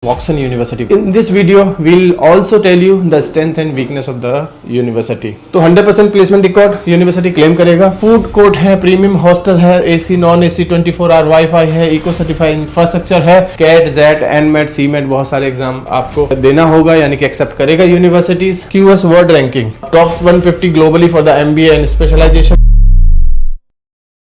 Vauxhall University. In this video, we'll also tell you the strength and weakness of the university. तो 100% placement record university claim करेगा. Food court है, premium hostel है, AC non AC 24 hour WiFi है, eco certified infrastructure है, CAT jet NMAT CMAT बहुत सारे exam आपको देना होगा यानी कि एक्सेप्ट करेगा universities. QS world ranking top 150 globally for the MBA and specialization.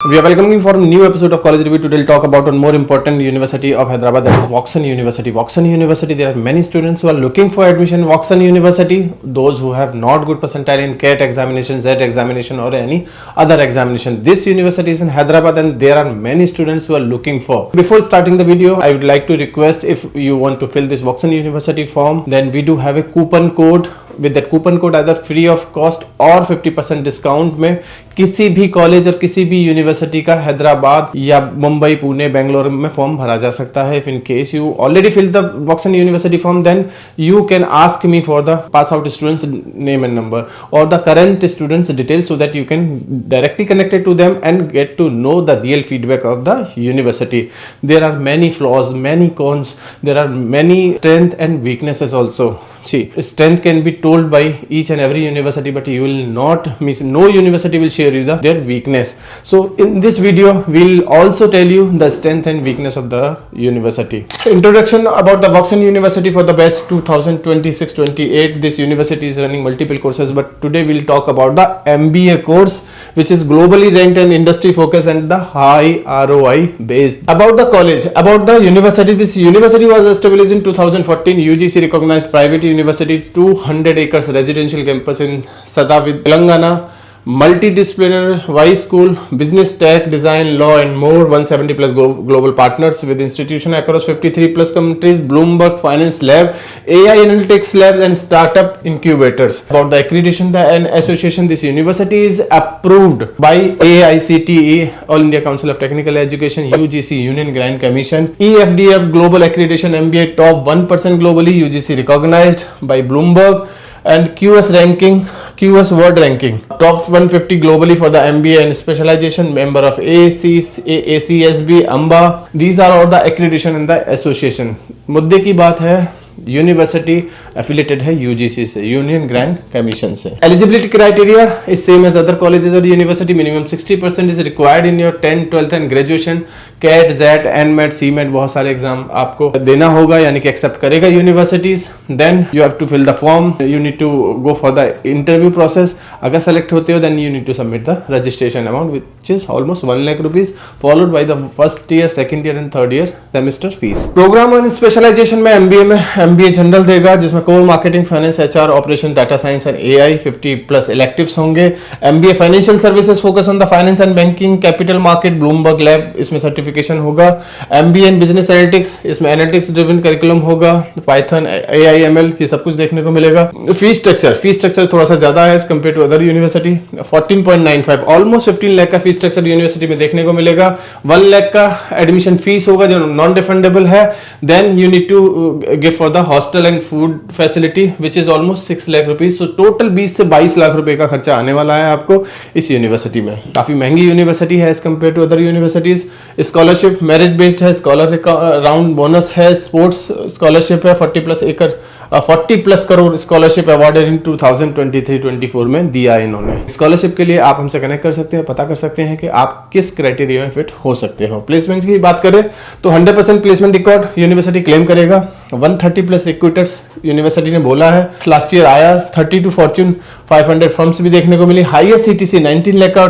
We are welcoming you for a new episode of College Review. Today we'll talk about one more important university of Hyderabad, that is Vauxhall University. Vauxhall University, there are many students who are looking for admission in Vauxhall University. Those who have not good percentile in CAT examination, ZET examination or any other examination. This university is in Hyderabad and there are many students who are looking for. Before starting the video, I would like to request, if you want to fill this Vauxhall University form, then we do have a coupon code. With that coupon code either free of cost और 50% discount में किसी भी college और किसी भी university का हैदराबाद या मुंबई, पुणे, बेंगलोर में फॉर्म भरा जा सकता है. If in case you already fill the Woxsen university form, then you can ask me for the pass out students name and number और the current students details so that you can directly connected to them and get to know the real feedback of the university. There are many flaws, many cons, there are many strength and weaknesses also. See, strength can be told by each and every university, but you will not miss. No university will share you their weakness. So in this video, we'll also tell you the strength and weakness of the university. Introduction about the Vauxhall University for the batch 2026-28. This university is running multiple courses, but today we'll talk about the MBA course, which is globally ranked and industry focused and the high ROI based. About the college, about the university. This university was established in 2014. UGC recognized private University, 200 acres residential campus in Sadavid, Telangana, multidisciplinary Y school, business, tech, design, law and more. 170 plus global partners with institution across 53 plus countries. Bloomberg Finance Lab, AI Analytics Lab and startup incubators. About the accreditation and association, this university is approved by AICTE, All India Council of Technical Education, UGC, Union Grant Commission, EFDF Global Accreditation MBA top 1% globally, UGC recognized by Bloomberg, and QS ranking, QS World Ranking top 150 globally for the MBA and specialization, member of ACSB, AMBA. These are all the accreditation and the association. मुद्दे की बात है, university affiliated है UGC से, union grant commission से. Eligibility criteria is same as other colleges और university. Minimum 60% is required in your 10th, 12th and graduation. CAT, jet, NMAT, CMAT बहुत सारे एग्जाम आपको देना होगा यानी कि एक्सेप्ट करेगा universities. Then you have to fill the form, you need to go for the interview process. अगर select होते हो then you need to submit the registration amount which is almost 1 lakh rupees, followed by the first year, second year and third year semester fees. Program और specialization में MBA में MBA general देगा जिसमें core marketing, finance, HR, operation, data science and AI. 50 plus electives होंगे. MBA financial services, focus on the finance and banking, capital market, Bloomberg lab, इसमें certification होगा. MBA in business analytics, इसमें analytics driven curriculum होगा. Python, AI, ML ये सब कुछ देखने को मिलेगा. फीस स्ट्रक्चर थोड़ा सा ज्यादा है as compare to other university. 14.95 almost 15 lakh का फीस स्ट्रक्चर यूनिवर्सिटी में देखने को मिलेगा. 1 लाख का एडमिशन फीस होगा जो नॉन रिफंडेबल है. Then you need to give for the hostel and food facility which is almost 6 lakh rupees. So total 20 से 22 लाख रुपए का खर्चा आने वाला है आपको इस यूनिवर्सिटी में. काफी महंगी यूनिवर्सिटी है as compare to other universities. Scholarship merit based है, स्कॉलर राउंड बोनस है, स्पोर्ट्स स्कॉलरशिप है. 40 plus crore scholarship awarded in 2023-24 में दिया है इन्होंने. स्कॉलरशिप के लिए आप हमसे कनेक्ट कर सकते हैं, पता कर सकते हैं कि आप किस क्राइटेरिया में फिट हो सकते हो. प्लेसमेंट्स की बात करें तो 100% प्लेसमेंट रिकॉर्ड यूनिवर्सिटी क्लेम करेगा. 130 प्लस रिक्रूटर्स यूनिवर्सिटी ने बोला है. लास्ट ईयर आया 32 फॉर्च्यून 500 फर्म्स भी देखने को मिली. हाईएस्ट सीटीसी 19 लाख का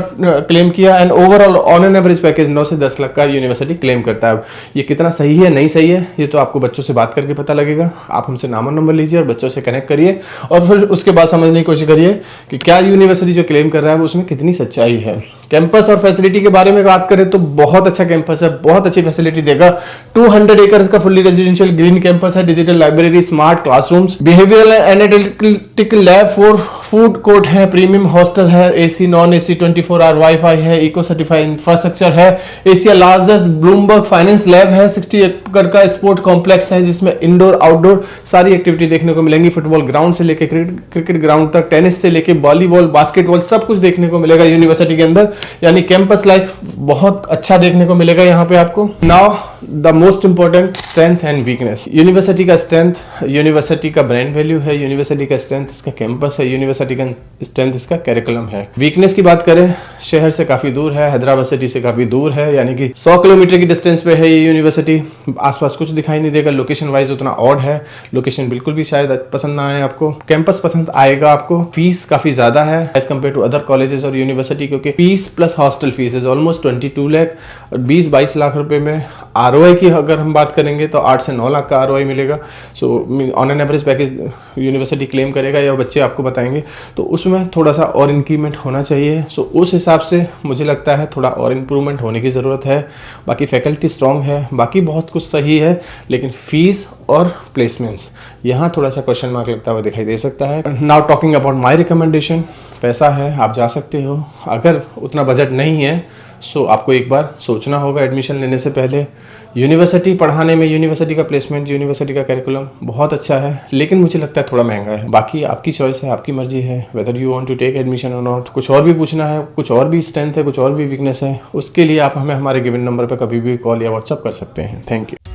क्लेम किया and overall on an average package 9 से 10 लाख का यूनिवर्सिटी क्लेम करता है. ये कितना सही है नहीं सही है ये तो आपको बच्चों से बात करके पता लगेगा. आप हमसे नाम और नंबर लीजिए और बच्चों से कनेक्ट करिए और फिर उसके बाद समझने की कोशिश करिए कि क्या यूनिवर्सिटी जो क्लेम कर रहा है वो उसमें कितनी सच्चाई है. कैंपस और फैसिलिटी के बारे में बात करें तो बहुत अच्छा कैंपस है, बहुत अच्छी फैसिलिटी देगा. 200 एकर्स का फुल्ली रेजिडेंशियल ग्रीन कैंपस है. Digital library, smart classrooms, behavioural analytical lab, food court है, प्रीमियम हॉस्टल है, AC non AC 24 hour WiFi है, इको सर्टिफाइड इंफ्रास्ट्रक्चर है, Asia largest Bloomberg finance lab है, 60 एकड़ का स्पोर्ट कॉम्प्लेक्स है जिसमें इंडोर आउटडोर सारी एक्टिविटी देखने को मिलेंगी। फुटबॉल ग्राउंड से लेके क्रिकेट ग्राउंड तक, टेनिस से लेके वॉलीबॉल, बास्केटबॉल सब कुछ देखने को मिलेगा यूनिवर्सिटी के अंदर। यानी कैंपस लाइफ बहुत अच्छा देखने को मिलेगा यहाँ पे आपको। Now the most important strength and weakness. University का स्ट्रेंथ यूनिवर्सिटी का ब्रांड वैल्यू है, यूनिवर्सिटी का स्ट्रेंथ इसका कैंपस है, यूनिवर्सिटी का स्ट्रेंथ इसका करिकुलम है। वीकनेस की बात करें, शहर से काफी दूर है, हैदराबाद सिटी से काफी दूर है, यानी कि 100 किलोमीटर की डिस्टेंस पे है ये यूनिवर्सिटी। आसपास कुछ दिखाई नहीं देगा, लोकेशन वाइज उतना ऑड है, लोकेशन बिल्कुल भी शायद पसंद ना आए आपको। कैंपस पसंद आएगा आपको। फीस काफी ज्यादा है as compare to other colleges और यूनिवर्सिटी, क्योंकि fees plus hostel fees is almost 22 lakh, 20-22 lakh रुपए में। आरओआई की अगर हम बात करेंगे तो 8 से 9 लाख का आरओआई मिलेगा। So on an average package university claim करेगा या बच्चे आपको बताएंगे, तो उसमें थोड़ा सा और इंक्रीमेंट होना चाहिए। सो उस हिसाब से मुझे लगता है थोड़ा और इम्प्रूवमेंट होने की ज़रूरत है। बाकी फैकल्टी स्ट्रॉन्ग है, बाकी बहुत कुछ सही है, लेकिन फीस और प्लेसमेंट्स यहाँ थोड़ा सा क्वेश्चन मार्क लगता हुआ दिखाई दे सकता है। Now talking about my recommendation, पैसा है, आप जा सकते हो। अगर उतना बजट नहीं है सो आपको एक बार सोचना होगा एडमिशन लेने से पहले। यूनिवर्सिटी पढ़ाने में, यूनिवर्सिटी का प्लेसमेंट, यूनिवर्सिटी का करिकुलम बहुत अच्छा है, लेकिन मुझे लगता है थोड़ा महंगा है। बाकी आपकी चॉइस है, आपकी मर्जी है, whether you want to take admission और नॉट। कुछ और भी पूछना है, कुछ और भी स्ट्रेंथ है, कुछ और भी वीकनेस है, उसके लिए आप हमें हमारे गिवन नंबर पर कभी भी कॉल या व्हाट्सअप कर सकते हैं। Thank you.